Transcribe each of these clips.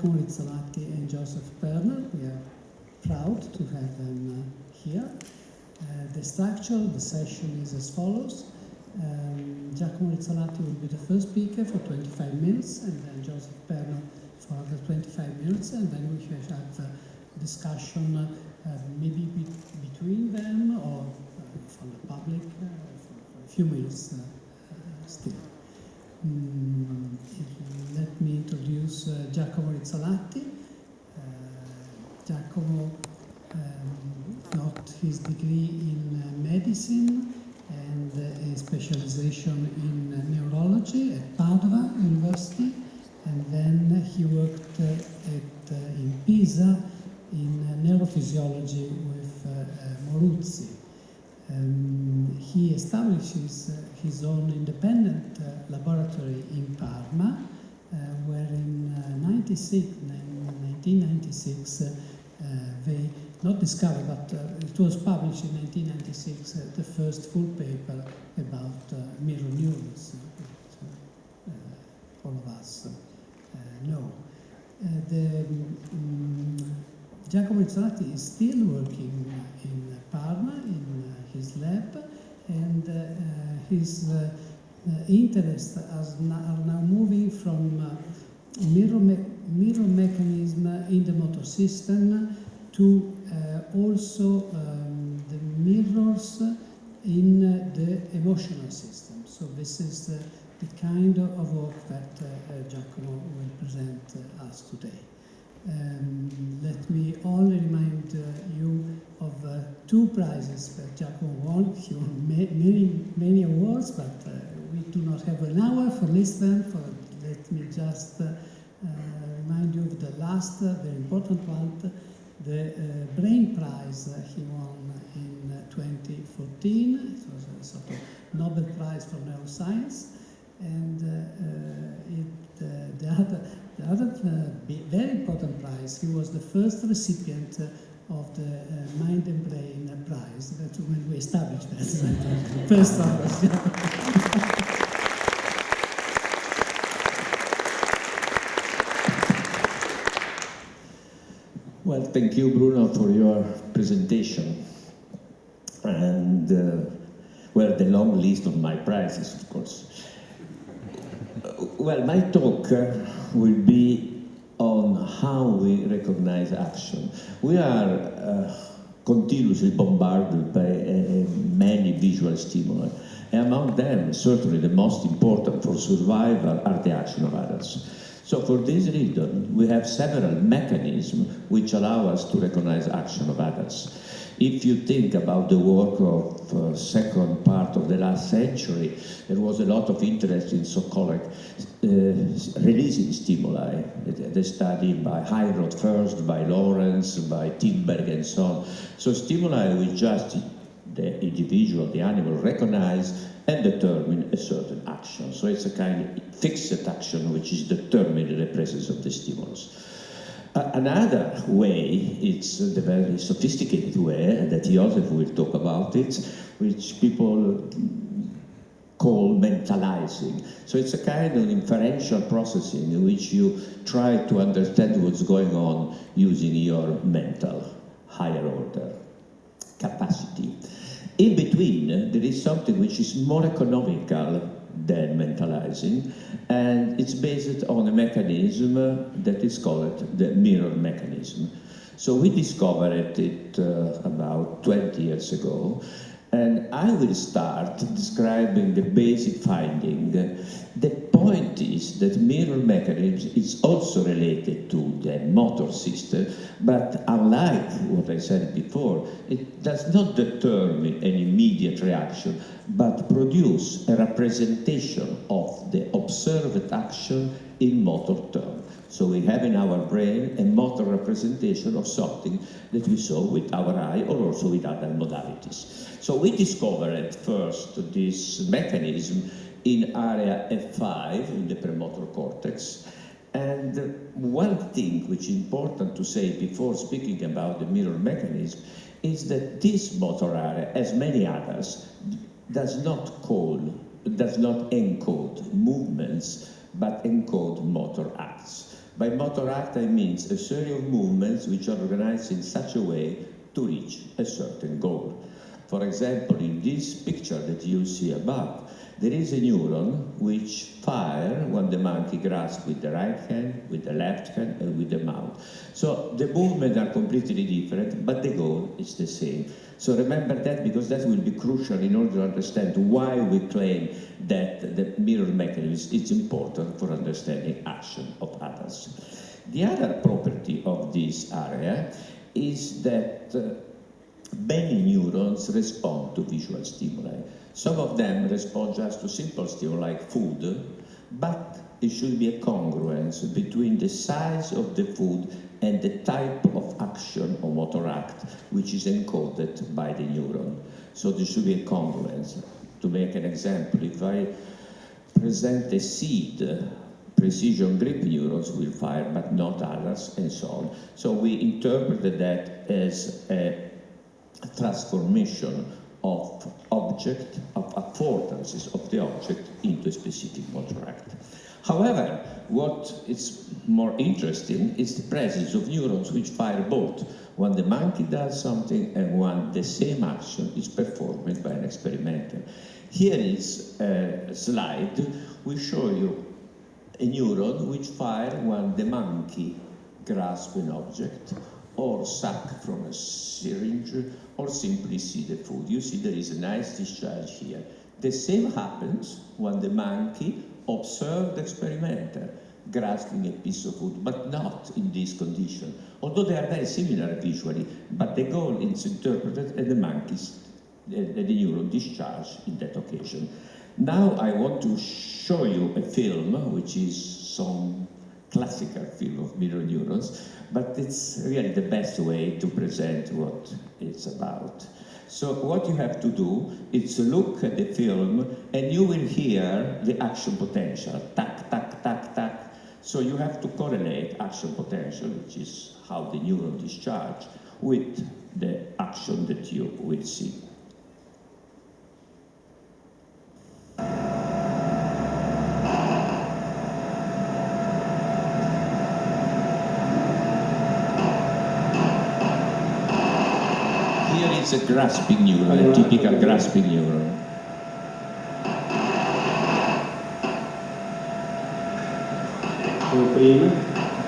Giacomo Rizzolatti and Josef Perner. We are proud to have them here. The structure of the session is as follows. Giacomo Rizzolatti will be the first speaker for 25 minutes, and then Josef Perner for another 25 minutes, and then we shall have a discussion maybe between them or from the public for a few minutes still. Let me introduce Giacomo Rizzolatti. Giacomo got his degree in medicine and a specialization in neurology at Padova University, and then he worked in Pisa in neurophysiology with Moruzzi. He establishes his own independent laboratory in Parma, where in 1996 they not discovered, but it was published in 1996, the first full paper about mirror neurons, all of us know. Giacomo Rizzolatti is still working in Parma, in his lab, and his interests are now moving from mirror mechanism in the motor system to also the mirrors in the emotional system. So this is the kind of work that Giacomo will present us today. Let me only remind you of two prizes that Giacomo won. He won many awards, but we do not have an hour for list them. Let me just remind you of the last, very important one, the Brain Prize he won in 2014. It was a sort of Nobel Prize for Neuroscience. And the other very important prize, he was the first recipient of the Mind and Brain Prize, that when we established that, first of us. Well, thank you, Bruno, for your presentation. And, well, the long list of my prizes, of course. Well, my talk will be on how we recognize action. We are continuously bombarded by many visual stimuli. And among them, certainly the most important for survival are the action of others. So for this reason, we have several mechanisms which allow us to recognize action of others. If you think about the work of second part of the last century, there was a lot of interest in so-called releasing stimuli. The study by Heilroth first, by Lawrence, by Timberg, and so on. So stimuli which just the individual, the animal, recognize and determine a certain action. So it's a kind of fixed action which is determined in the presence of the stimulus. Another way, it's the very sophisticated way that Josef will talk about it, which people call mentalizing. So it's a kind of inferential processing in which you try to understand what's going on using your mental higher order capacity. In between, there is something which is more economical than mentalizing, and it's based on a mechanism that is called the mirror mechanism. So we discovered it about 20 years ago, and I will start describing the basic finding. The point is that mirror mechanism is also related to the motor system, but unlike what I said before, it does not determine an immediate reaction, but produce a representation of the observed action in motor terms. So we have in our brain a motor representation of something that we saw with our eye or also with other modalities. So we discovered first this mechanism in area F5 in the premotor cortex. And one thing which is important to say before speaking about the mirror mechanism is that this motor area, as many others, does not encode movements, but encode motor acts. By motor act, I mean a series of movements which are organized in such a way to reach a certain goal. For example, in this picture that you see above, there is a neuron which fires when the monkey grasps with the right hand, with the left hand, and with the mouth. So the movements are completely different, but the goal is the same. So remember that, because that will be crucial in order to understand why we claim that the mirror mechanism is important for understanding action of others. The other property of this area is that many neurons respond to visual stimuli. Some of them respond just to simple stimuli like food, but it should be a congruence between the size of the food and the type of action or motor act which is encoded by the neuron. So there should be a congruence. To make an example, if I present a seed, precision grip neurons will fire, but not others, and so on. So we interpreted that as a transformation of object, of affordances of the object into a specific motor act. However, what is more interesting is the presence of neurons which fire both when the monkey does something and when the same action is performed by an experimenter. Here is a slide. We show you a neuron which fires when the monkey grasps an object, or suck from a syringe, or simply see the food. You see there is a nice discharge here. The same happens when the monkey observes the experimenter grasping a piece of food, but not in this condition. Although they are very similar visually, but the goal is interpreted and the neuron discharged in that occasion. Now I want to show you a film, which is some classical film of mirror neurons, but it's really the best way to present what it's about. So what you have to do is look at the film and you will hear the action potential, tac, tac, tac, tac. So you have to correlate action potential, which is how the neuron discharge, with the action that you will see. Here is a grasping neuron, a typical grasping neuron. Prima,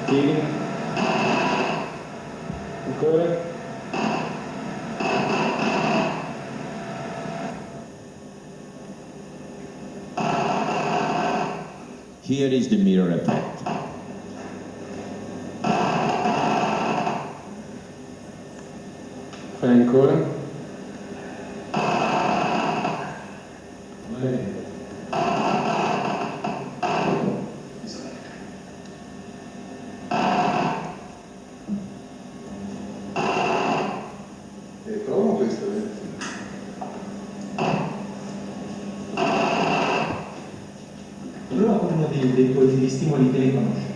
piega, ancora. Here is the mirror effect. Fai ancora. Provo questa. Prova con uno degli stimoli che lei conosce.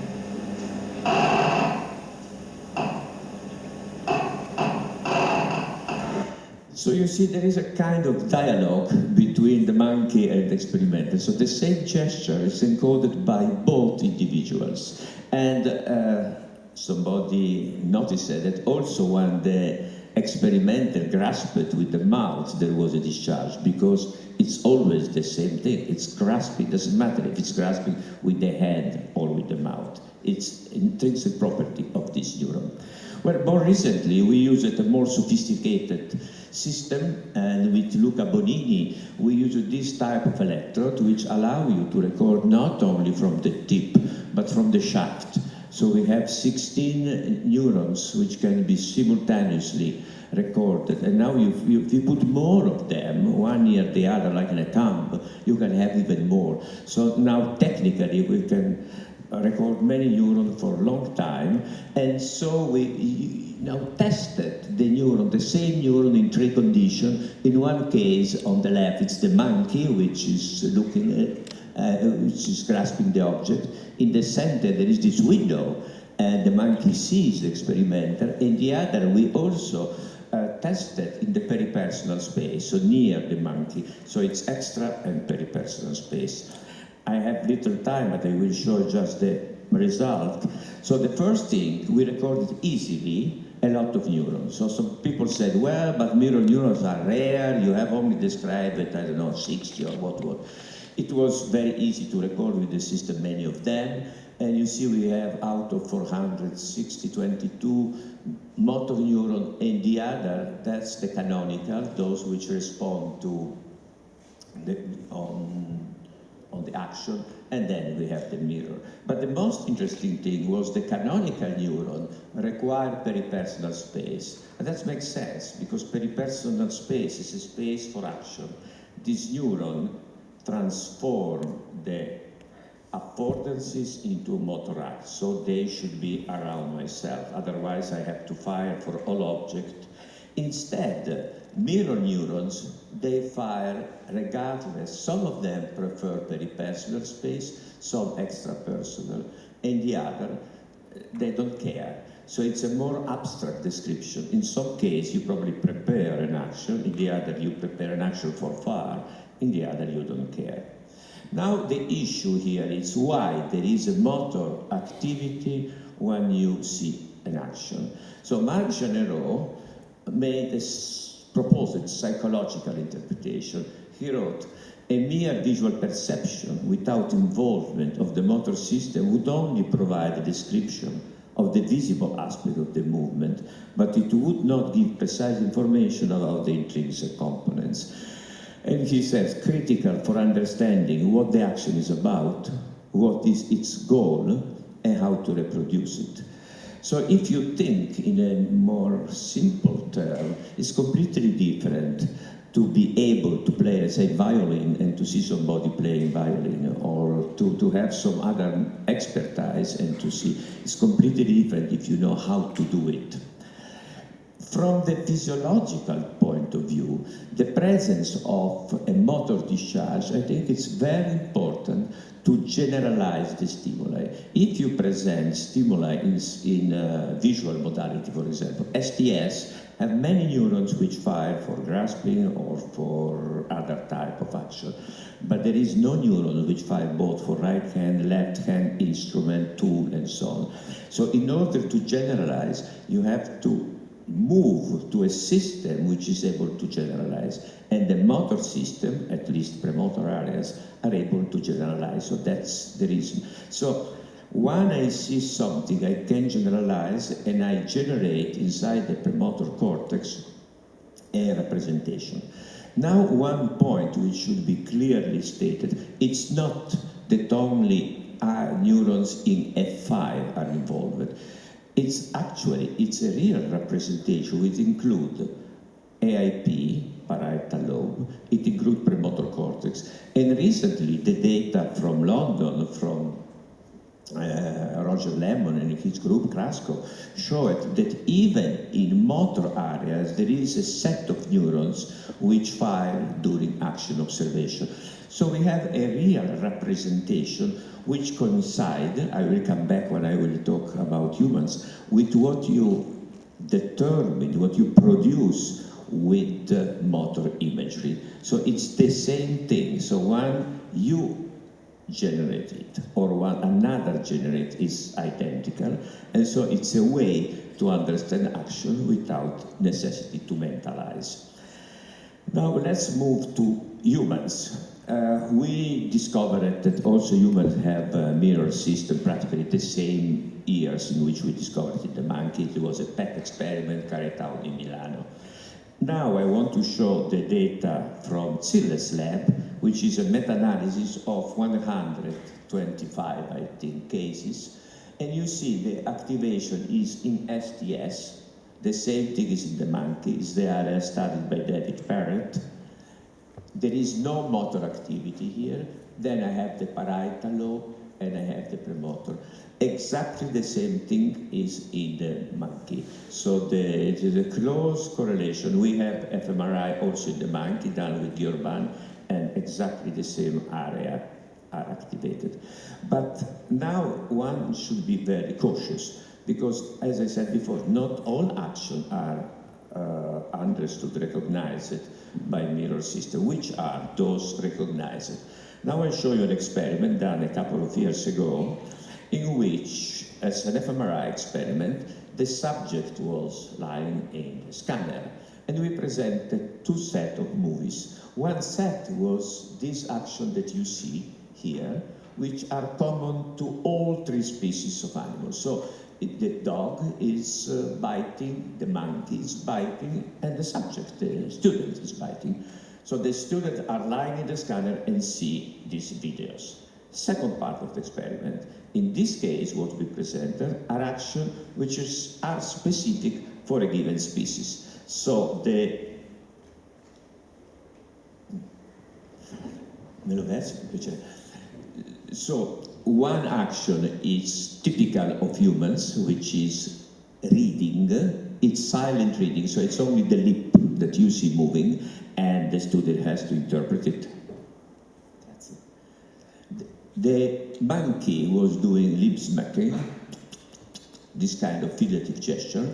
So you see there is a kind of dialogue between the monkey and the experimenter. So the same gesture is encoded by both individuals. And somebody noticed that also when the experimenter grasped it with the mouth, there was a discharge, because it's always the same thing. It's grasping, doesn't matter if it's grasping with the hand or with the mouth. It's intrinsic property of this neuron. Well, more recently, we used a more sophisticated system, and with Luca Bonini, we used this type of electrode, which allow you to record not only from the tip, but from the shaft. So we have 16 neurons which can be simultaneously recorded, and now if you put more of them, one near the other, like in a thumb, you can have even more. So now technically we can record many neurons for a long time, and so we now tested the neuron, the same neuron in three conditions. In one case, on the left, it's the monkey, which is looking at, which is grasping the object. In the center, there is this window, and the monkey sees the experimenter. In the other, we also tested in the peripersonal space, so near the monkey. So it's extra and peripersonal space. I have little time, but I will show just the result. So the first thing, we recorded easily a lot of neurons. So some people said, well, but mirror neurons are rare, you have only described it, I don't know, 60 or what. It was very easy to record with the system many of them, and you see we have out of 460, 22 motor neuron, and the other, that's the canonical, those which respond to on the action, and then we have the mirror. But the most interesting thing was the canonical neuron required peripersonal space. And that makes sense, because peripersonal space is a space for action. This neuron transform the affordances into motor acts, so they should be around myself. Otherwise, I have to fire for all objects. Instead, mirror neurons, they fire regardless. Some of them prefer peripersonal space, some extrapersonal, and the other, they don't care. So it's a more abstract description. In some case, you probably prepare an action, in the other, you prepare an action for fire, in the other, you don't care. Now, the issue here is why there is a motor activity when you see an action. So Marc Janero made a proposed psychological interpretation. He wrote, a mere visual perception without involvement of the motor system would only provide a description of the visible aspect of the movement, but it would not give precise information about the intrinsic components. And he says, critical for understanding what the action is about, what is its goal, and how to reproduce it. So if you think in a more simple term, it's completely different to be able to play, let's say, violin and to see somebody playing violin, or to have some other expertise and to see. It's completely different if you know how to do it. From the physiological point of view, the presence of a motor discharge, I think it's very important to generalize the stimuli. If you present stimuli in visual modality, for example, STS have many neurons which fire for grasping or for other type of action. But there is no neuron which fire both for right hand, left hand, instrument, tool, and so on. So in order to generalize, you have to move to a system which is able to generalize, and the motor system, at least premotor areas, are able to generalize. So that's the reason. So when I see something, I can generalize, and I generate inside the premotor cortex a representation. Now, one point which should be clearly stated, it's not that only neurons in F5 are involved. It's a real representation which includes AIP, parietal lobe, it includes premotor cortex. And recently, the data from London, from Roger Lemon and his group, Krasko, showed that even in motor areas, there is a set of neurons which fire during action observation. So we have a real representation which coincide, I will come back when I will talk about humans, with what you determine, what you produce with motor imagery. So it's the same thing. So when you generate it or when another generates is identical, and so it's a way to understand action without necessity to mentalize. Now let's move to humans. We discovered that also humans have a mirror system, practically the same years in which we discovered it in the monkey. It was a pet experiment carried out in Milano. Now I want to show the data from Zille's lab, which is a meta-analysis of 125, I think, cases. And you see the activation is in STS. The same thing is in the monkeys. They are studied by David Parrott. There is no motor activity here. Then I have the parietal lobe and I have the premotor. Exactly the same thing is in the monkey. So it is a close correlation. We have fMRI also in the monkey done with Urban, and exactly the same area are activated. But now one should be very cautious, because as I said before, not all actions are understood, recognized by mirror system. Which are those recognized? Now I'll show you an experiment done a couple of years ago, in which, as an fMRI experiment, the subject was lying in the scanner, and we presented two sets of movies. One set was this action that you see here, which are common to all three species of animals. So the dog is biting, the monkey is biting, and the subject, the student, is biting. So the students are lying in the scanner and see these videos. Second part of the experiment. In this case, what we presented are actions which are specific for a given species. So one action is typical of humans, which is reading. It's silent reading, so it's only the lip that you see moving, and the student has to interpret it. That's it. The monkey was doing lip smacking, this kind of figurative gesture,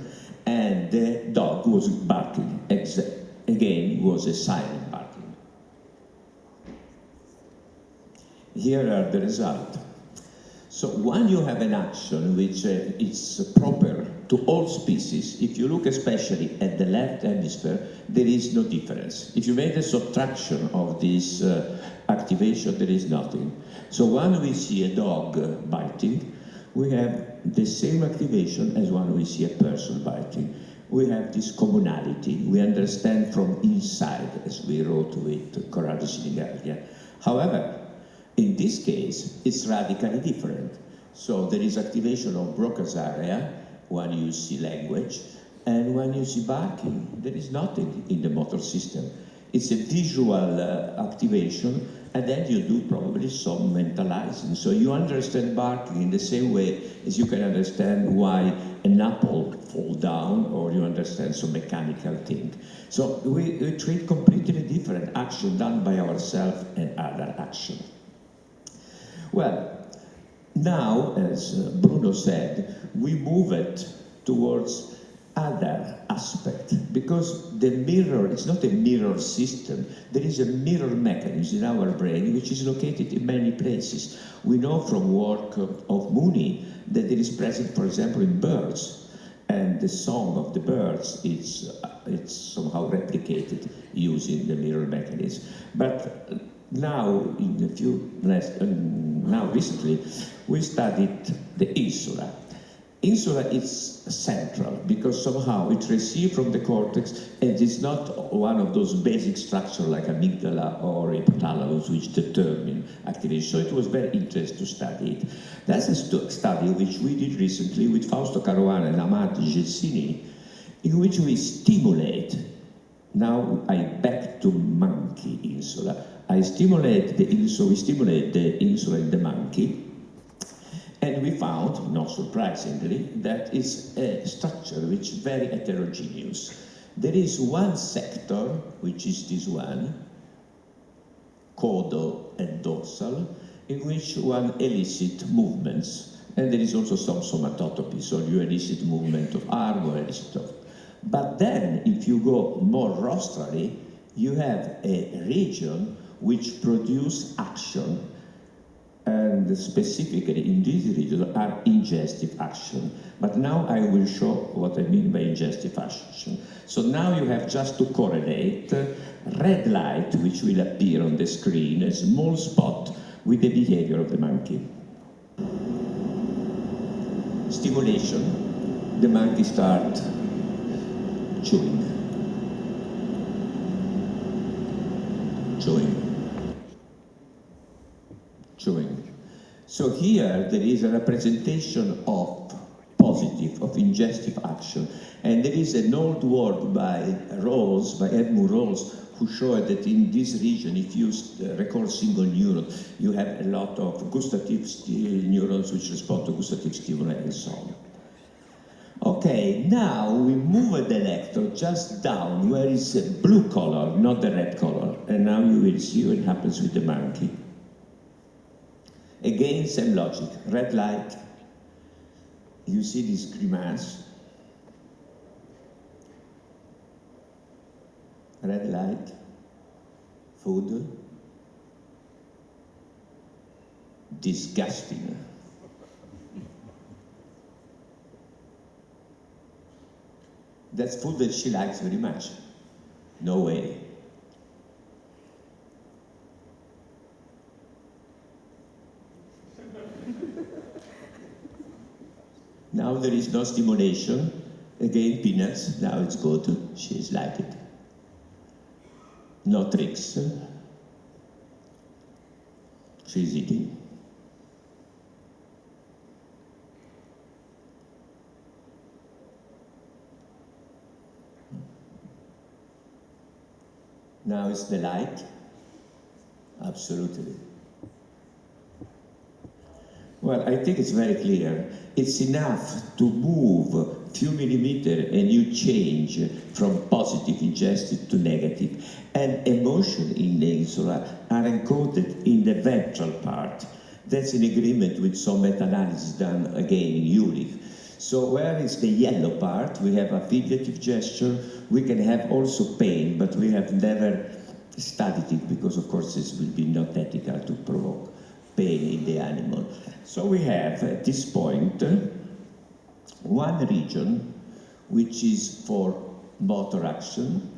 and the dog was barking. Again, was a silent barking. Here are the results. So when you have an action which is proper to all species, if you look especially at the left hemisphere, there is no difference. If you make a subtraction of this activation, there is nothing. So when we see a dog biting, we have the same activation as when we see a person biting. We have this commonality. We understand from inside, as we wrote with Corrado Sinigalia. However, in this case, it's radically different. So there is activation of Broca's area when you see language, and when you see barking, there is nothing in the motor system. It's a visual activation, and then you do probably some mentalizing. So you understand barking in the same way as you can understand why an apple falls down, or you understand some mechanical thing. So we treat completely different action done by ourselves and other action. Well, now, as Bruno said, we move it towards other aspect, because the mirror is not a mirror system. There is a mirror mechanism in our brain which is located in many places. We know from work of Mooney that it is present, for example, in birds, and the song of the birds it's somehow replicated using the mirror mechanism. But now, in a few now recently, we studied the insula. Insula is central because somehow it receives from the cortex, and it's not one of those basic structures like amygdala or hypothalamus which determine activation. So it was very interesting to study it. That's a study which we did recently with Fausto Caruana and Ahmad Gelsini, in which we stimulate. Now I back to monkey insula. We stimulate the insula in the monkey, and we found, not surprisingly, that it's a structure which is very heterogeneous. There is one sector, which is this one, caudal and dorsal, in which one elicits movements, and there is also some somatotopy, so you elicit movement of arm or elicit of. But then, if you go more rostrally, you have a region which produce action, and specifically in this region are ingestive action. But now I will show what I mean by ingestive action. So now you have just to correlate red light, which will appear on the screen, a small spot, with the behavior of the monkey. Stimulation, the monkey starts chewing. So here there is a representation of positive, of ingestive action, and there is an old work by Edmund Rawls, who showed that in this region, if you record single neuron, you have a lot of gustative neurons which respond to gustative stimuli and so on. Okay, now we move the electrode just down where it's a blue color, not the red color, and now you will see what happens with the monkey. Again, same logic, red light, you see this grimace, red light, food, disgusting. That's food that she likes very much. No way. Now there is no stimulation. Again, peanuts. Now it's good. She's like it. No tricks. She's eating. Now it's the light. Absolutely. Well, I think it's very clear. It's enough to move a few millimeters and you change from positive ingested to negative. And emotion in the insula are encoded in the ventral part. That's in agreement with some meta-analysis done again in Jülich. So where is the yellow part? We have affiliative gesture. We can have also pain, but we have never studied it because, of course, this will be not ethical to provoke pain in the animal. So we have, at this point, one region which is for motor action,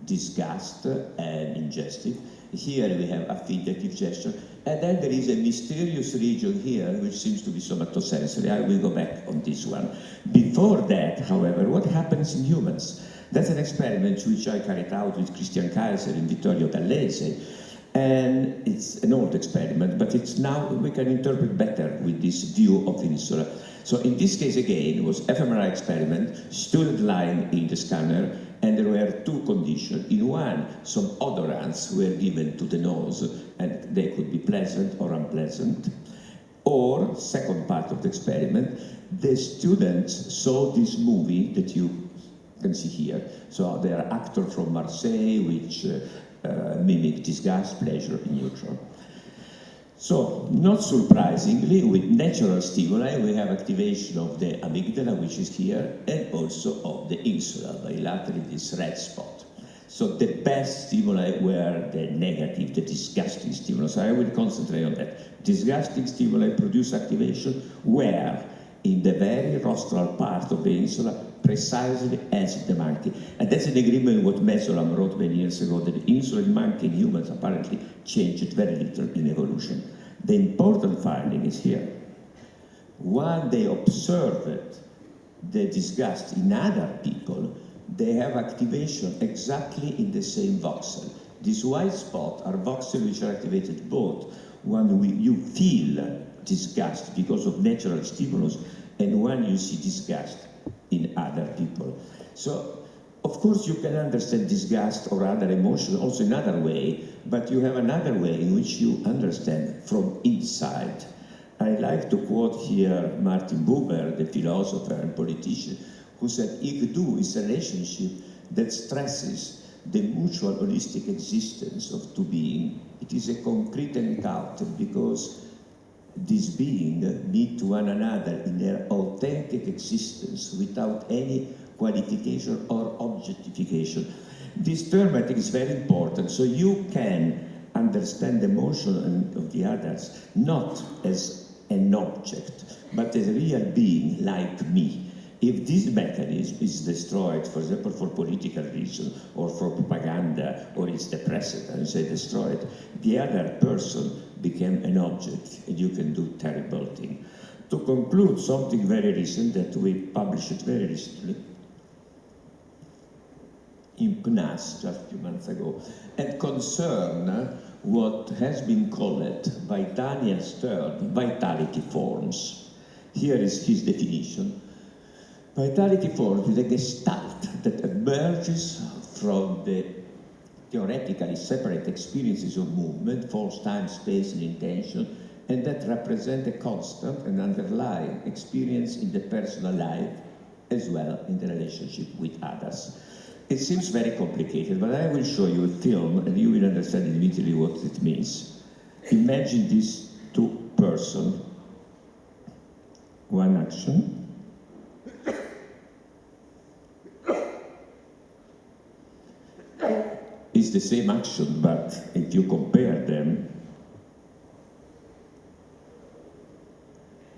disgust and ingestive. Here we have affiliative gesture. And then there is a mysterious region here which seems to be somatosensory. I will go back on this one. Before that, however, what happens in humans? That's an experiment which I carried out with Christian Kaiser and Vittorio Gallese. And it's an old experiment, but it's now we can interpret better with this view of insula. So in this case again, it was fMRI experiment, student lying in the scanner, and there were two conditions. In one, some odorants were given to the nose, and they could be pleasant or unpleasant. Or, second part of the experiment, the students saw this movie that you can see here. So there are actors from Marseille, which mimic disgust, pleasure, and neutral. So, not surprisingly, with natural stimuli, we have activation of the amygdala, which is here, and also of the insula, bilaterally this red spot. So the best stimuli were the negative, the disgusting stimuli. So I will concentrate on that. Disgusting stimuli produce activation where? In the very rostral part of the insula, precisely as the monkey. And that's an agreement with what Mesolam wrote many years ago, that the insulin monkey in humans apparently changed very little in evolution. The important finding is here. While they observed the disgust in other people, they have activation exactly in the same voxel. These white spots are voxels which are activated both when you feel disgust because of natural stimulus and when you see disgust in other people. So, of course, you can understand disgust or other emotions also in another way, but you have another way in which you understand from inside. I like to quote here Martin Buber, the philosopher and politician, who said, Ik-do is a relationship that stresses the mutual holistic existence of two beings. It is a concrete encounter because these beings meet one another in their authentic existence without any qualification or objectification. This term, I think, is very important. So you can understand the emotion of the others not as an object, but as a real being like me. If this mechanism is destroyed, for example, for political reasons, or for propaganda, or it's the president, and say destroyed, the other person became an object, and you can do terrible things. To conclude, something very recent that we published very recently in PNAS just a few months ago, and concern what has been called by Daniel Stern vitality forms. Here is his definition. Vitality forms is a gestalt that emerges from the theoretically separate experiences of movement, force, time, space, and intention, and that represent a constant and underlying experience in the personal life as well in the relationship with others. It seems very complicated, but I will show you a film and you will understand immediately what it means. Imagine these two persons, one action, it's the same action, but if you compare them,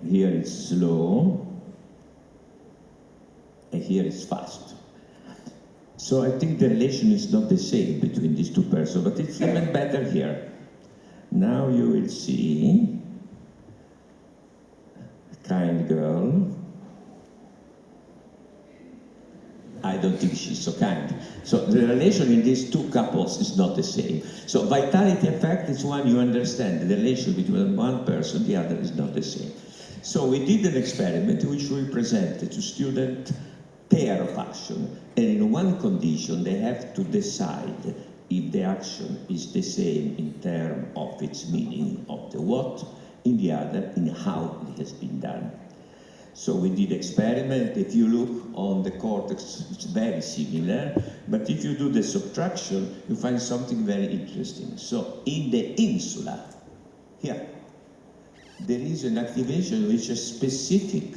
here it's slow, and here it's fast. So I think the relation is not the same between these two persons, but it's even better here. Now you will see a kind girl. I don't think she's so kind. So the relation in these two couples is not the same. So vitality effect is one you understand. The relation between one person and the other is not the same. So we did an experiment which we presented to students pair of action, and in one condition they have to decide if the action is the same in terms of its meaning of the what, in the other in how it has been done. So we did experiment. If you look on the cortex, it's very similar, but if you do the subtraction, you find something very interesting. So in the insula, here, there is an activation which is specific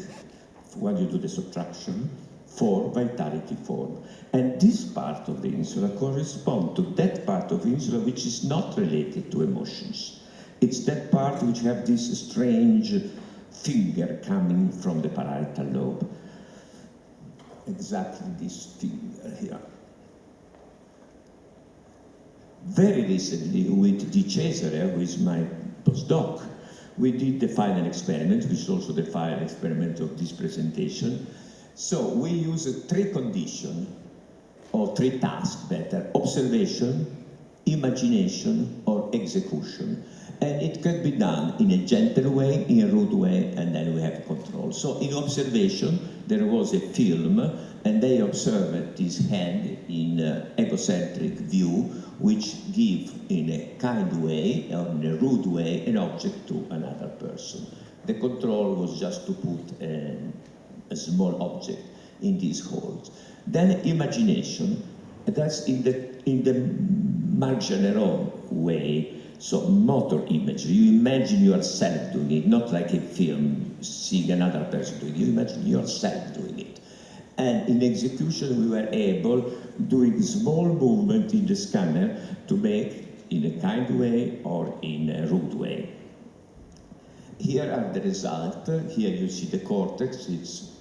when you do the subtraction for vitality form. And this part of the insula corresponds to that part of the insula which is not related to emotions. It's that part which have this strange finger coming from the parietal lobe. Exactly this finger here. Very recently with Di Cesare, who is my postdoc, we did the final experiment, which is also the final experiment of this presentation. So we use three conditions, or three tasks better: observation, imagination, or execution. And it can be done in a gentle way, in a rude way, and then we have control. So in observation, there was a film, and they observed this hand in egocentric view, which give in a kind way, or in a rude way, an object to another person. The control was just to put a small object in these holes. Then imagination, that's in the Marc Neuron way. So motor imagery, you imagine yourself doing it, not like a film, seeing another person doing it, you imagine yourself doing it. And in execution, we were able, doing small movement in the scanner, to make in a kind way or in a rude way. Here are the results. Here you see the cortex. It's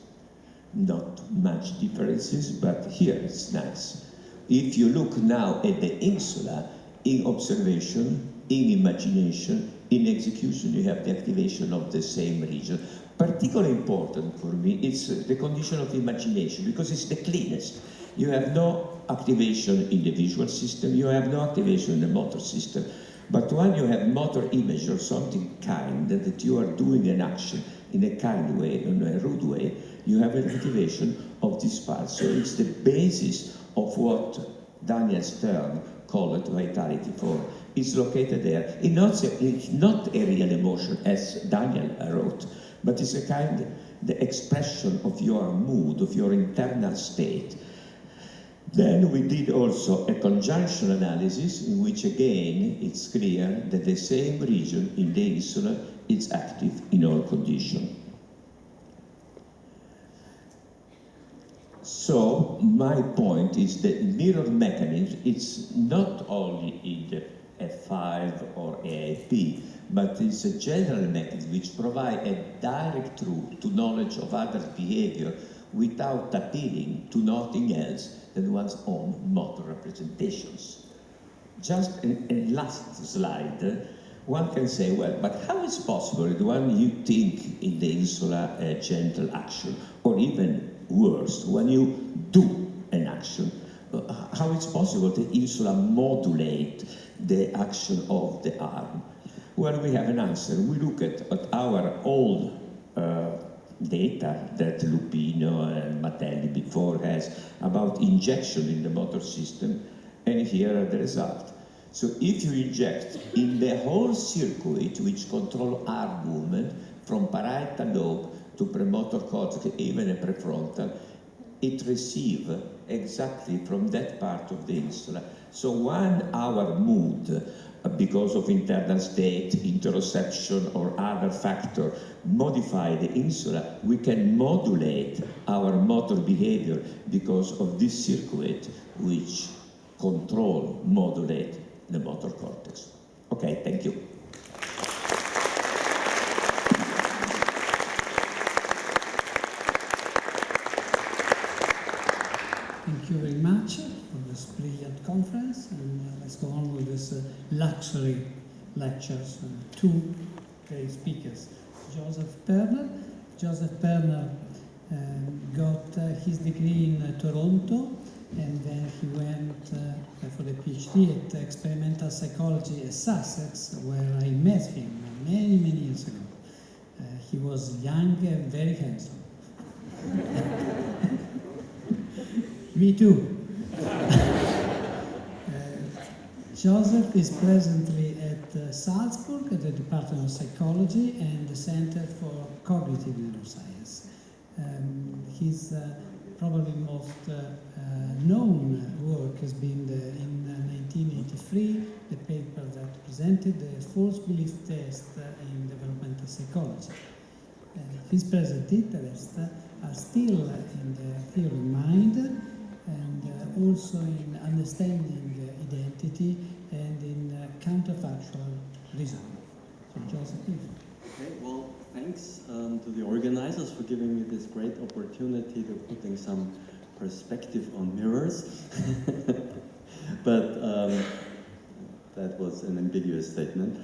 not much differences, but here it's nice. If you look now at the insula, in observation, in imagination, in execution, you have the activation of the same region. Particularly important for me is the condition of imagination, because it's the cleanest. You have no activation in the visual system, you have no activation in the motor system. But when you have motor image or something kind, that you are doing an action in a kind way, in a rude way, you have an activation of this part. So it's the basis of what Daniel Stern called vitality form. It's located there. It's not a real emotion, as Daniel wrote, but it's a kind of the expression of your mood, of your internal state. Then we did also a conjunction analysis in which again it's clear that the same region in the insula is active in all conditions. So my point is that mirror mechanism, it's not only in the F5 or AIP, but it's a general mechanism which provides a direct route to knowledge of others' behavior without appealing to nothing else than one's own motor representations. Just a last slide, one can say, well, but how is possible when you think in the insula a gentle action, or even worse, when you do an action, how it's possible the insula modulate the action of the arm? Well, we have an answer. We look at our old data that Lupino and Matelli before has about injection in the motor system, and here are the results. So if you inject in the whole circuit which control arm movement from parietal lobe to premotor cortex, even a prefrontal, it receives exactly from that part of the insula. So when our mood, because of internal state, interoception, or other factor, modify the insula, we can modulate our motor behavior because of this circuit which control, modulate the motor cortex. Okay, thank you. Thank you very much for this brilliant conference, and let's go on with this luxury lectures. Two great speakers. Josef Perner. Josef Perner got his degree in Toronto, and then he went for the PhD at experimental psychology at Sussex, where I met him many, many years ago. He was young and very handsome. Me too. Joseph is presently at Salzburg at the Department of Psychology and the Center for Cognitive Neuroscience. His probably most known work has been in 1983, the paper that presented the false belief test in developmental psychology. His present interests are still in the theory of mind, and also in understanding identity and in counterfactual reasoning. So, Joseph, please. Okay, well, thanks to the organizers for giving me this great opportunity to putting some perspective on mirrors. But that was an ambiguous statement.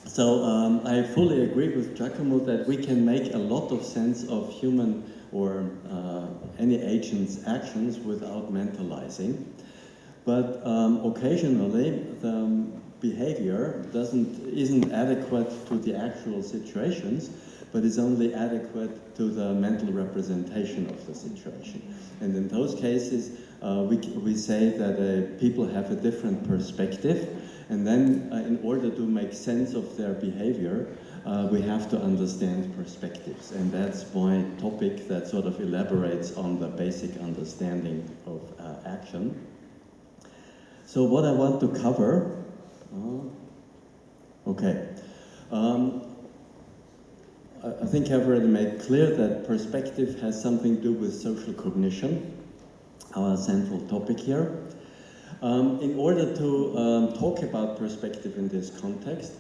So I fully agree with Giacomo that we can make a lot of sense of human or any agent's actions without mentalizing. But occasionally the behavior isn't adequate to the actual situations, but is only adequate to the mental representation of the situation. And in those cases, we say that people have a different perspective, and then in order to make sense of their behavior, we have to understand perspectives. And that's my topic that sort of elaborates on the basic understanding of action. So what I want to cover, I think I've already made clear that perspective has something to do with social cognition, our central topic here. In order to talk about perspective in this context,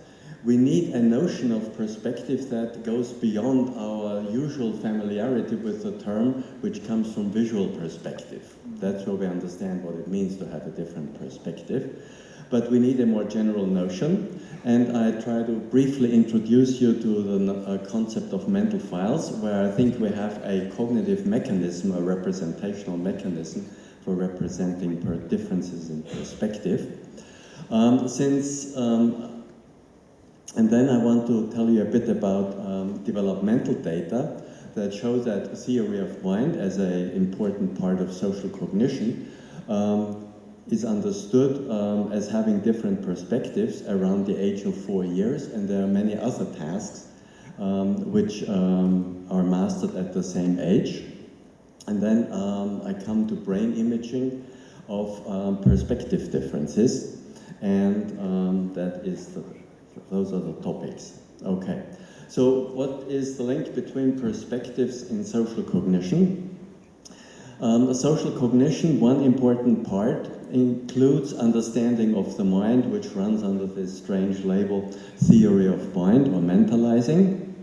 we need a notion of perspective that goes beyond our usual familiarity with the term, which comes from visual perspective. That's where we understand what it means to have a different perspective. But we need a more general notion, and I try to briefly introduce you to the concept of mental files, where I think we have a cognitive mechanism, a representational mechanism for representing differences in perspective. And then I want to tell you a bit about developmental data that show that theory of mind as an important part of social cognition is understood as having different perspectives around the age of 4 years, and there are many other tasks which are mastered at the same age. And then I come to brain imaging of perspective differences, and those are the topics. Okay, so what is the link between perspectives in social cognition? Social cognition, one important part, includes understanding of the mind, which runs under this strange label theory of mind or mentalizing.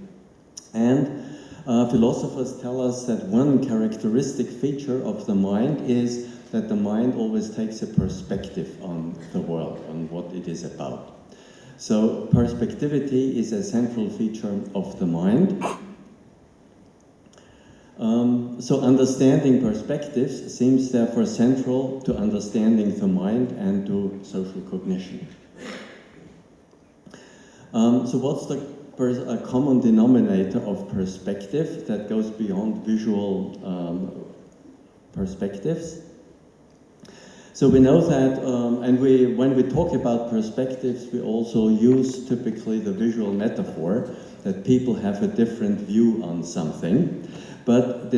And philosophers tell us that one characteristic feature of the mind is that the mind always takes a perspective on the world, on what it is about. So perspectivity is a central feature of the mind. So understanding perspectives seems therefore central to understanding the mind and to social cognition. So what's a common denominator of perspective that goes beyond visual perspectives? So we know that, and when we talk about perspectives, we also use typically the visual metaphor that people have a different view on something. But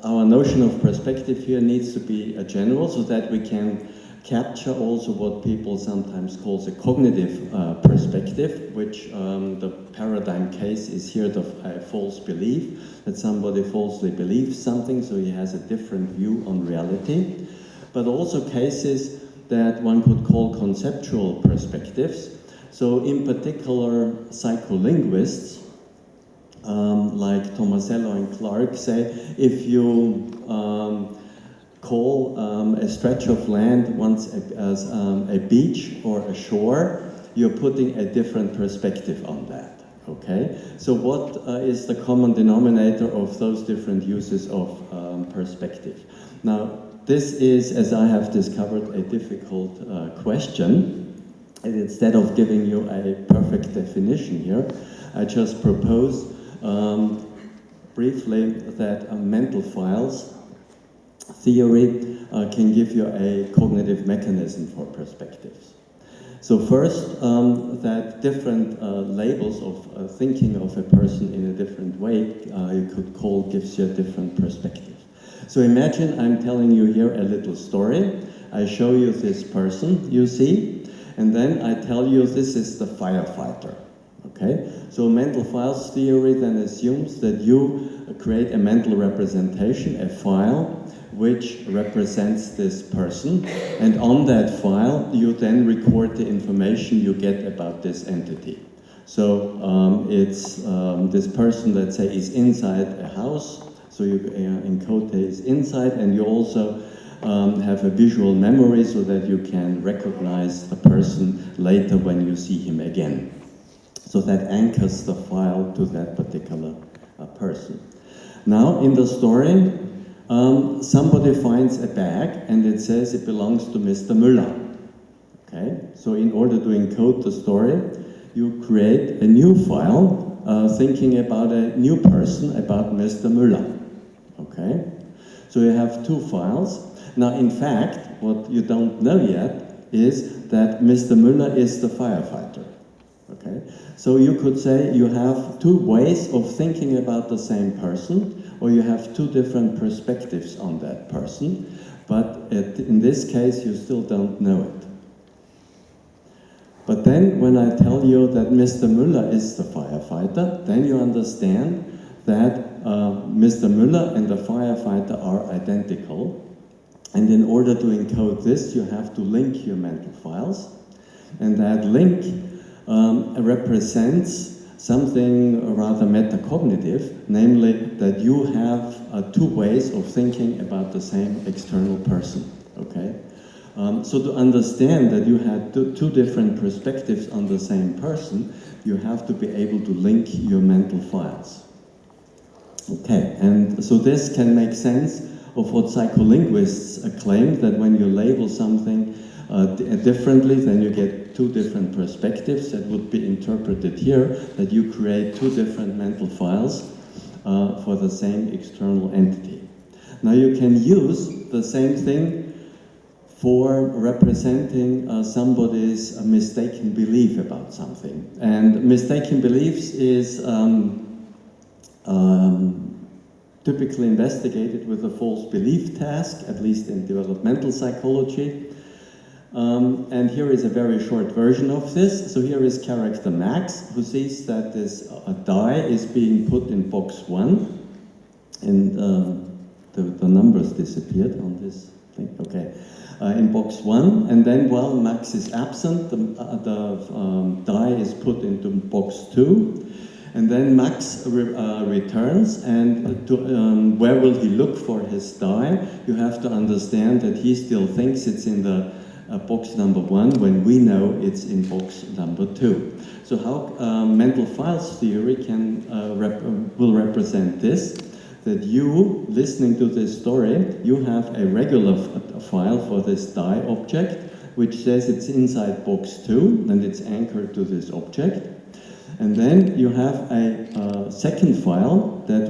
our notion of perspective here needs to be a general, so that we can capture also what people sometimes call a cognitive perspective, which the paradigm case is here the false belief, that somebody falsely believes something, so he has a different view on reality. But also cases that one could call conceptual perspectives. So in particular, psycholinguists like Tomasello and Clark say, if you call a stretch of land once as a beach or a shore, you're putting a different perspective on that, okay? So what is the common denominator of those different uses of perspective? Now, this is, as I have discovered, a difficult question. And instead of giving you a perfect definition here, I just propose briefly that mental files theory can give you a cognitive mechanism for perspectives. So first, that different labels of thinking of a person in a different way you could call gives you a different perspective. So imagine I'm telling you here a little story. I show you this person, you see, and then I tell you this is the firefighter, okay? So mental files theory then assumes that you create a mental representation, a file, which represents this person, and on that file you then record the information you get about this entity. So it's this person, let's say, is inside a house, so you encode his inside, and you also have a visual memory so that you can recognize the person later when you see him again. So that anchors the file to that particular person. Now in the story, somebody finds a bag and it says it belongs to Mr. Müller. Okay? So in order to encode the story, you create a new file thinking about a new person, about Mr. Müller. Okay? So you have two files. Now in fact, what you don't know yet is that Mr. Müller is the firefighter. Okay? So you could say you have two ways of thinking about the same person, or you have two different perspectives on that person, but in this case you still don't know it. But then when I tell you that Mr. Müller is the firefighter, then you understand that Mr. Müller and the firefighter are identical, and in order to encode this you have to link your mental files, and that link represents something rather metacognitive, namely that you have two ways of thinking about the same external person, okay? So to understand that you had two different perspectives on the same person, you have to be able to link your mental files. Okay, and so this can make sense of what psycholinguists claim, that when you label something differently, then you get two different perspectives that would be interpreted here, that you create two different mental files for the same external entity. Now you can use the same thing for representing somebody's mistaken belief about something. And mistaken beliefs is typically investigated with a false belief task, at least in developmental psychology. And here is a very short version of this. So here is character Max, who sees that this die is being put in box 1, and the numbers disappeared on this thing. Okay, in box 1, and then while Max is absent, the die is put into box 2, and then Max returns, and where will he look for his die? You have to understand that he still thinks it's in the box number 1 when we know it's in box number 2. So how mental files theory can will represent this, that you, listening to this story, you have a regular file for this die object, which says it's inside box 2, and it's anchored to this object. And then you have a second file that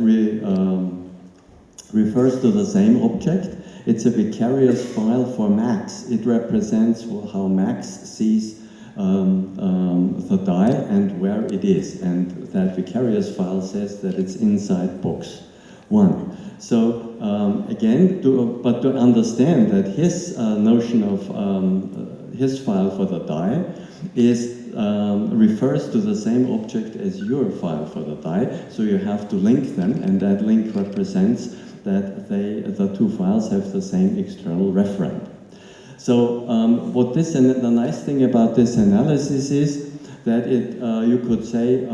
refers to the same object. It's a vicarious file for Max. It represents how Max sees the die and where it is. And that vicarious file says that it's inside box 1. So again, but to understand that his notion of his file for the die is refers to the same object as your file for the die, so you have to link them, and that link represents that the two files have the same external referent. So what this, and the nice thing about this analysis is that it you could say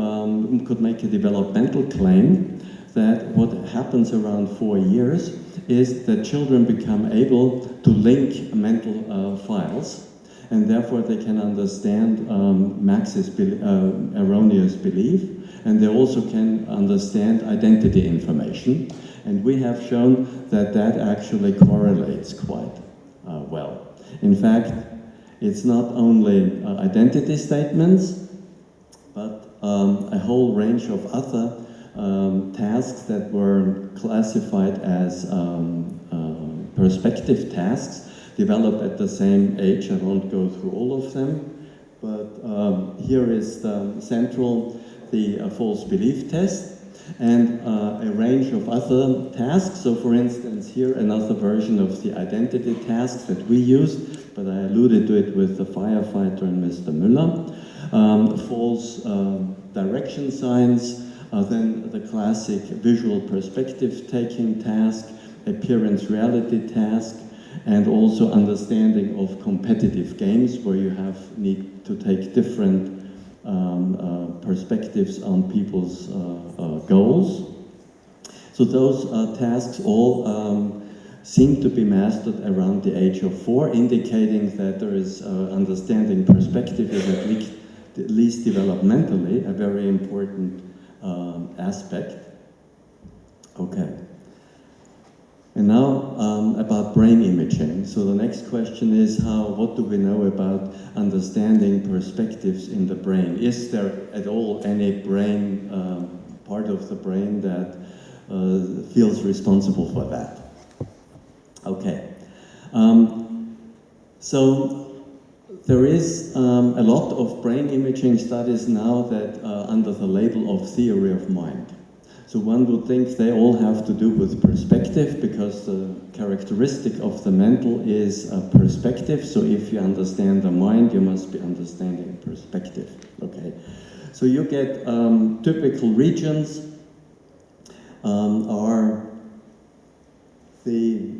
could make a developmental claim that what happens around 4 years is that children become able to link mental files, and therefore they can understand Max's erroneous belief, and they also can understand identity information. And we have shown that that actually correlates quite well. In fact, it's not only identity statements, but a whole range of other tasks that were classified as perspective tasks, developed at the same age. I won't go through all of them, but here is the central, the false belief test, and a range of other tasks. So for instance, here another version of the identity tasks that we used, but I alluded to it with the firefighter and Mr. Müller. False direction signs, then the classic visual perspective taking task, appearance reality task, and also understanding of competitive games where you need to take different perspectives on people's goals. So those tasks all seem to be mastered around the age of 4, indicating that there is understanding perspective is at least developmentally a very important aspect. Okay. And now about brain imaging. So the next question is what do we know about understanding perspectives in the brain? Is there at all any brain, part of the brain that feels responsible for that? Okay. So there is a lot of brain imaging studies now that under the label of theory of mind. So one would think they all have to do with perspective, because the characteristic of the mental is perspective. So if you understand the mind, you must be understanding perspective. Okay. So you get typical regions are the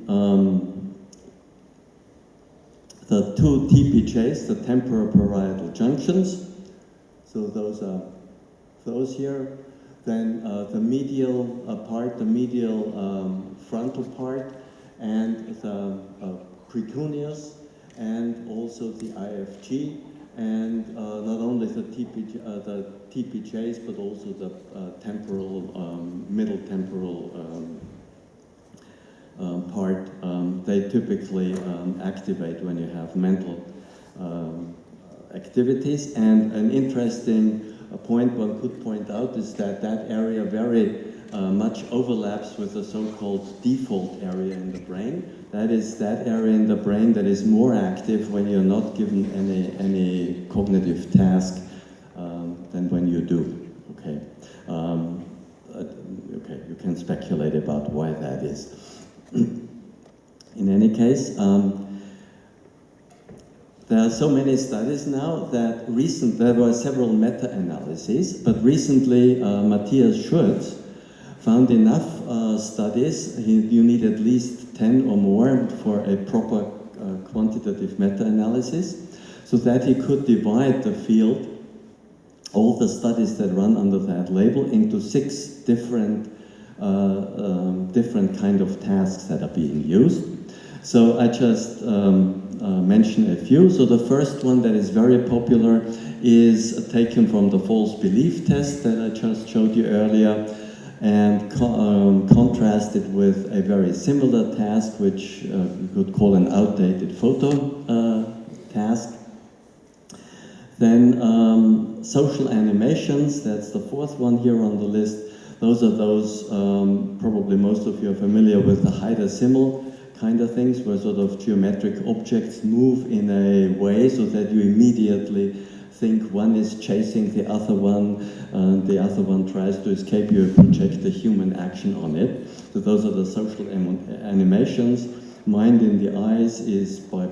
two TPJs, the temporoparietal junctions. So those are those here. Then the medial part, the medial frontal part, and the precuneus, and also the IFG, and not only the TPJs, but also the temporal, middle temporal part. They typically activate when you have mental activities. And an interesting point one could point out is that that area very much overlaps with the so-called default area in the brain. That is that area in the brain that is more active when you're not given any cognitive task than when you do. Okay. Okay, you can speculate about why that is. In any case, there are so many studies now that there were several meta-analyses, but recently Matthias Schurz found enough studies. You need at least 10 or more for a proper quantitative meta-analysis, so that he could divide the field, all the studies that run under that label, into 6 different kind of tasks that are being used. So I just mention a few. So the first one that is very popular is taken from the false belief test that I just showed you earlier, and contrasted with a very similar task, which you could call an outdated photo task. Then social animations, that's the 4th one here on the list. Those are those, probably most of you are familiar with the hide-a-symbol kind of things, where sort of geometric objects move in a way so that you immediately think one is chasing the other one, and the other one tries to escape. You project a human action on it. So those are the social animations. Mind in the eyes is by,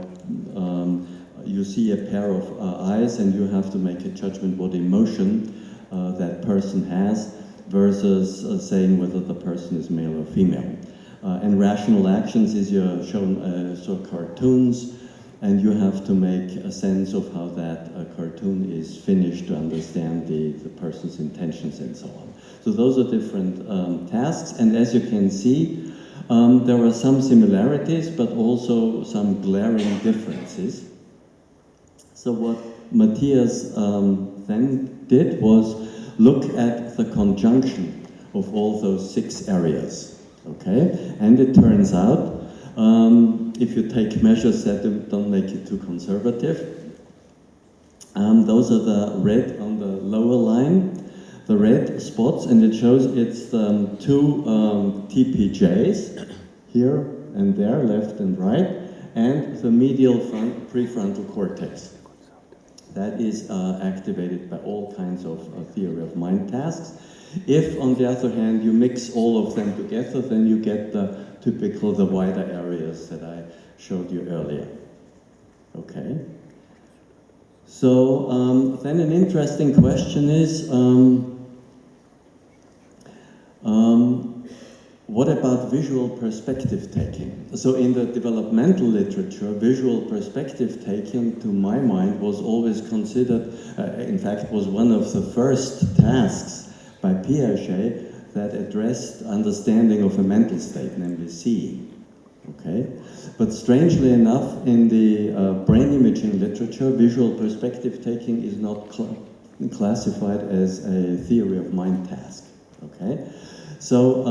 you see a pair of eyes and you have to make a judgment what emotion that person has, versus saying whether the person is male or female. And rational actions is you're shown cartoons, and you have to make a sense of how that cartoon is finished to understand the person's intentions and so on. So those are different tasks, and as you can see, there are some similarities, but also some glaring differences. So what Matthias then did was look at the conjunction of all those 6 areas, okay? And it turns out, if you take measures that don't make it too conservative, those are the red on the lower line, the red spots, and it shows it's 2 TPJs, here and there, left and right, and the medial prefrontal cortex. That is activated by all kinds of theory of mind tasks. If, on the other hand, you mix all of them together, then you get the wider areas that I showed you earlier. Okay. So then an interesting question is, what about visual perspective taking? So in the developmental literature, visual perspective taking, to my mind, was always considered, in fact, was one of the first tasks by Piaget that addressed understanding of a mental state, namely seeing. Okay? But strangely enough, in the brain imaging literature, visual perspective taking is not classified as a theory of mind task. Okay? So,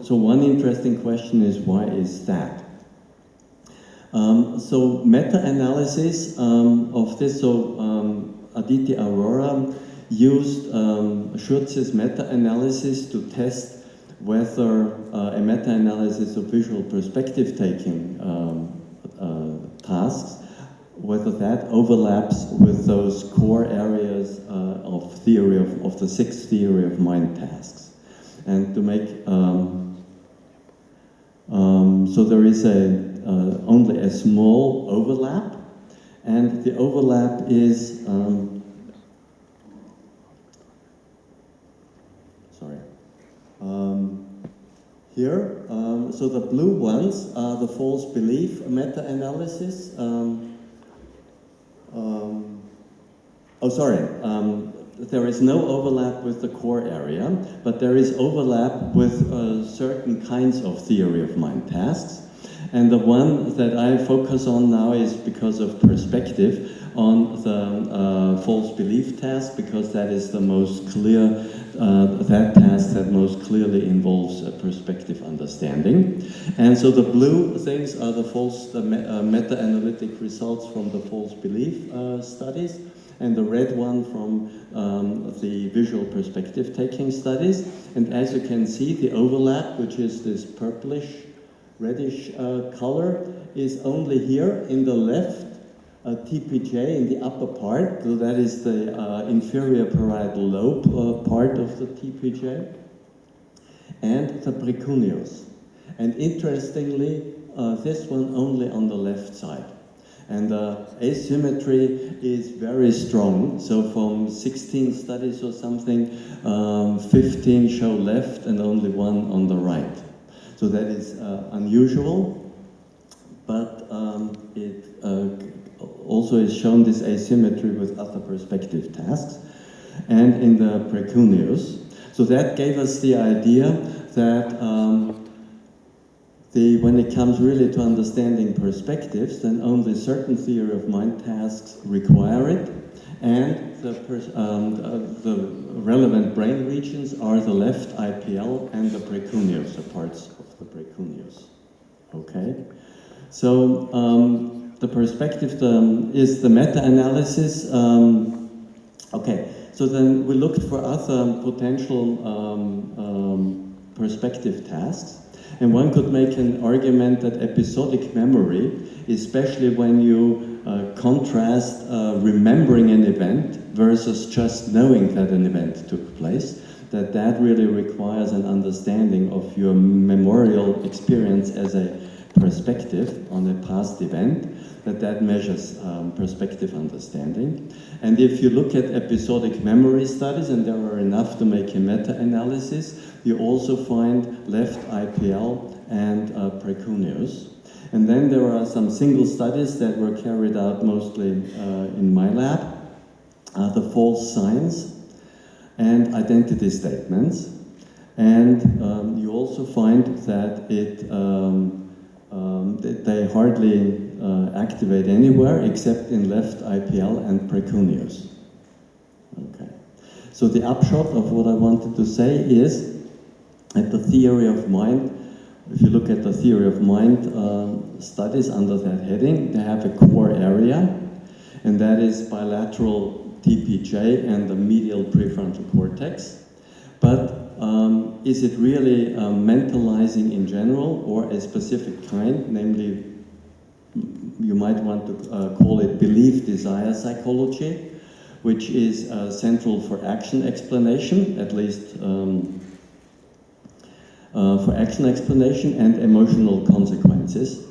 so one interesting question is, why is that? So meta-analysis of this, so Aditi Arora used Schurz's meta-analysis to test whether a meta-analysis of visual perspective-taking tasks, whether that overlaps with those core areas of theory of the 6th theory of mind tasks. And to make, so there is only a small overlap, and the overlap is, here, so the blue ones are the false belief meta-analysis. There is no overlap with the core area, but there is overlap with certain kinds of theory of mind tasks. And the one that I focus on now is, because of perspective, on the false belief task, because that is the most clear, that task that most clearly involves a perspective understanding. And so the blue things are the meta-analytic results from the false belief studies, and the red one from the visual perspective taking studies. And as you can see, the overlap, which is this purplish, reddish color, is only here in the left TPJ in the upper part, so that is the inferior parietal lobe part of the TPJ, and the precuneus. And interestingly, this one only on the left side. And the asymmetry is very strong. So from 16 studies or something, 15 show left and only 1 on the right. So that is unusual, but it also is shown this asymmetry with other perspective tasks and in the precuneus. So that gave us the idea that when it comes really to understanding perspectives, then only certain theory of mind tasks require it, and the relevant brain regions are the left IPL and the precuneus, the parts of the precuneus. Okay? So the perspective is the meta-analysis. Okay, so then we looked for other potential perspective tasks. And one could make an argument that episodic memory, especially when you contrast remembering an event versus just knowing that an event took place, that really requires an understanding of your memorial experience as a perspective on a past event, that measures perspective understanding. And if you look at episodic memory studies, and there are enough to make a meta-analysis, you also find left IPL and precuneus. And then there are some single studies that were carried out mostly in my lab, the false signs and identity statements. And you also find that they hardly activate anywhere except in left IPL and precuneus. Okay. So the upshot of what I wanted to say is that the theory of mind, if you look at the theory of mind studies under that heading, they have a core area, and that is bilateral TPJ and the medial prefrontal cortex. But is it really mentalizing in general, or a specific kind, namely, you might want to call it belief-desire psychology, which is central for action explanation, at least for action explanation and emotional consequences,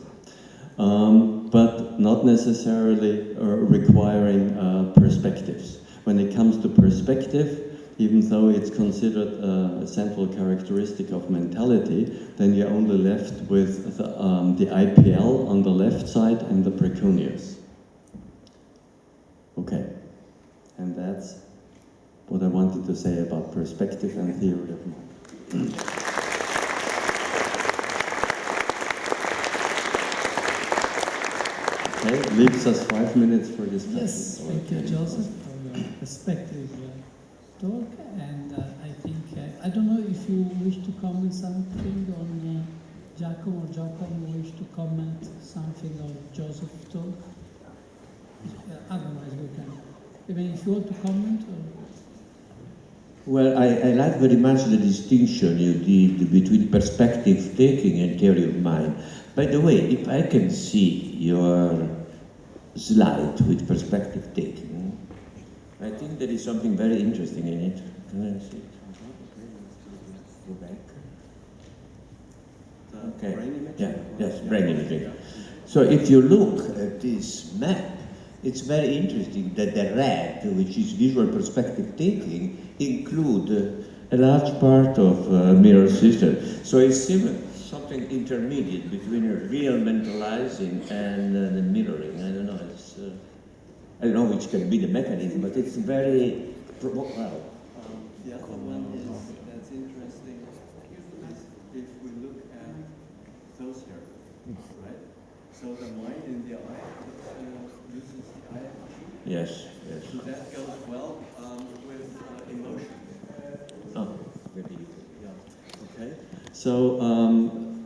but not necessarily requiring perspectives. When it comes to perspective, even though it's considered a central characteristic of mentality, then you're only left with the IPL on the left side and the precuneus. Okay, and that's what I wanted to say about perspective and theory of mind. Okay, leaves us 5 minutes for discussion. Yes, thank you, Joseph, for your perspective talk. And I think, I don't know if you wish to comment something on Giacomo or Giacomo wish to comment something on Joseph's talk. Otherwise we can. I mean, if you want to comment. Well, I like very much the distinction you did between perspective taking and theory of mind. By the way, if I can see your slide with perspective taking, I think there is something very interesting in it. Can I see it? Go back. Okay. Yeah, yes, brain imaging. So if you look at this map, it's very interesting that the red, which is visual perspective taking, include a large part of mirror system. So it's something intermediate between a real mentalizing and the mirroring. I don't know. I don't know which can be the mechanism, but it's very well. The other one that's interesting is if we look at those here, right? So the mind in the eye uses the IFG. Yes, yes. So that goes well with emotion. Oh, maybe. Yeah. Okay. So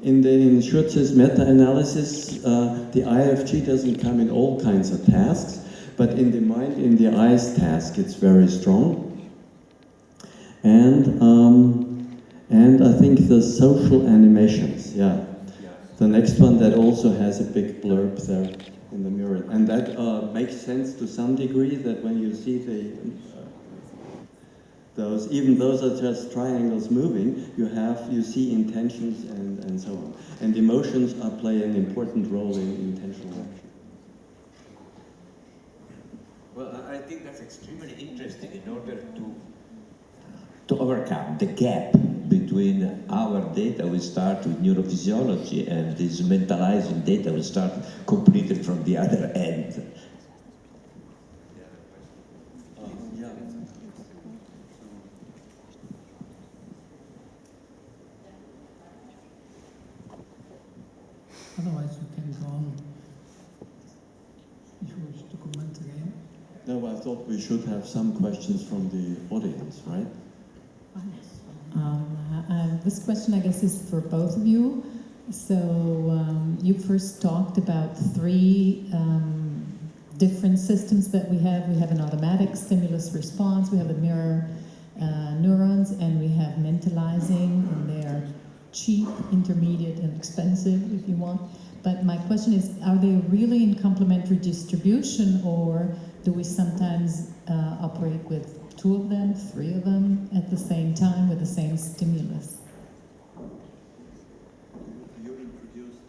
in Schürz's meta-analysis, the IFG doesn't come in all kinds of tasks, but in the mind in the eyes task, it's very strong. And I think the social animations, yeah. The next one that also has a big blurb there in the mirror. And that makes sense to some degree, that when you see those are just triangles moving, you see intentions and so on. And emotions play an important role in intentional action. Well, I think that's extremely interesting in order to overcome the gap between our data we start with neurophysiology and this mentalizing data we start completed from the other end. Otherwise, you can go on if you wish to comment again. No, I thought we should have some questions from the audience, right? This question, I guess, is for both of you. So you first talked about three different systems that we have. We have an automatic stimulus response, we have the mirror neurons, and we have mentalizing, and they're cheap, intermediate, and expensive, if you want. But my question is, are they really in complementary distribution, or do we sometimes operate with two of them, three of them at the same time with the same stimulus? You introduced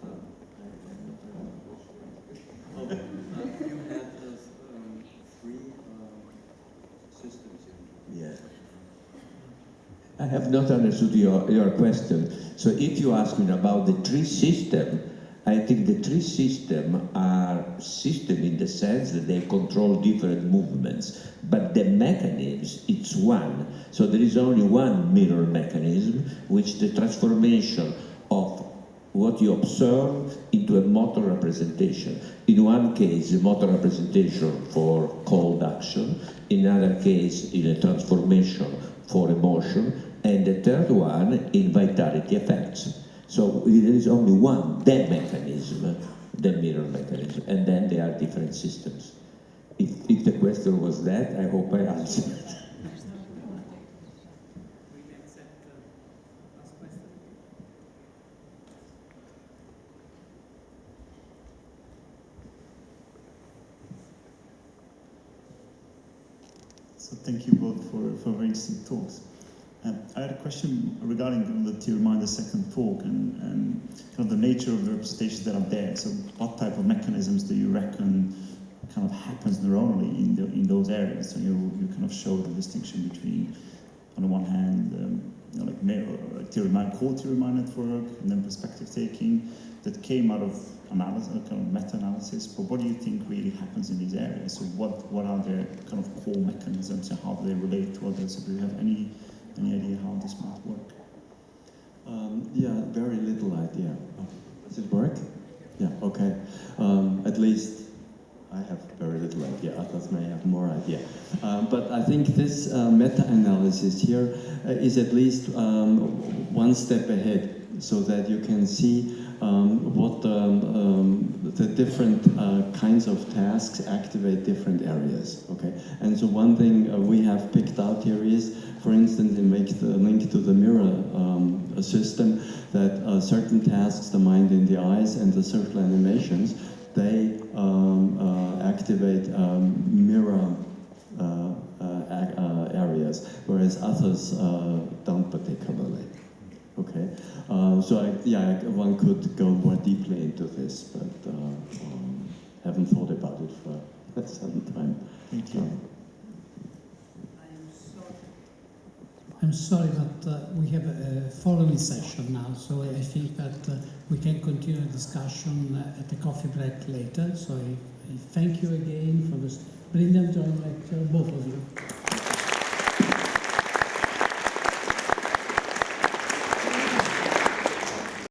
you had those three systems. Yeah. I have not understood your question. So if you ask me about the tree system, I think the three systems are systems in the sense that they control different movements, but the mechanism, it's one. So there is only one mirror mechanism, which the transformation of what you observe into a motor representation. In one case, a motor representation for cold action, in another case, in a transformation for emotion, and the third one in vitality effects. So there is only one, the mechanism, the mirror mechanism, and then there are different systems. If the question was that, I hope I answered it. So thank you both for very interesting talks. I had a question regarding the to remind the second talk and kind of the nature of the representations that are there. So what type of mechanisms do you reckon kind of happens neuronally in those areas? So you kind of show the distinction between, on the one hand, like core Tier-remind network, and then perspective taking that came out of analysis, kind of meta-analysis. But what do you think really happens in these areas? So what are their kind of core mechanisms and how do they relate to others? So do you have any idea how this might work? Yeah, very little idea. Does it work? Yeah, okay. At least I have very little idea. Others may have more idea. But I think this meta-analysis here is at least one step ahead, so that you can see what the different kinds of tasks activate different areas. Okay, and so one thing we have picked out here is, for instance, it makes the link to the mirror system, that certain tasks, the mind in the eyes and the social animations, they activate mirror areas, whereas others don't particularly. Okay, one could go more deeply into this, but haven't thought about it for some time. Thank you. I'm sorry, but we have a following session now, so I think that we can continue the discussion at the coffee break later. So I thank you again for this brilliant joint lecture, both of you.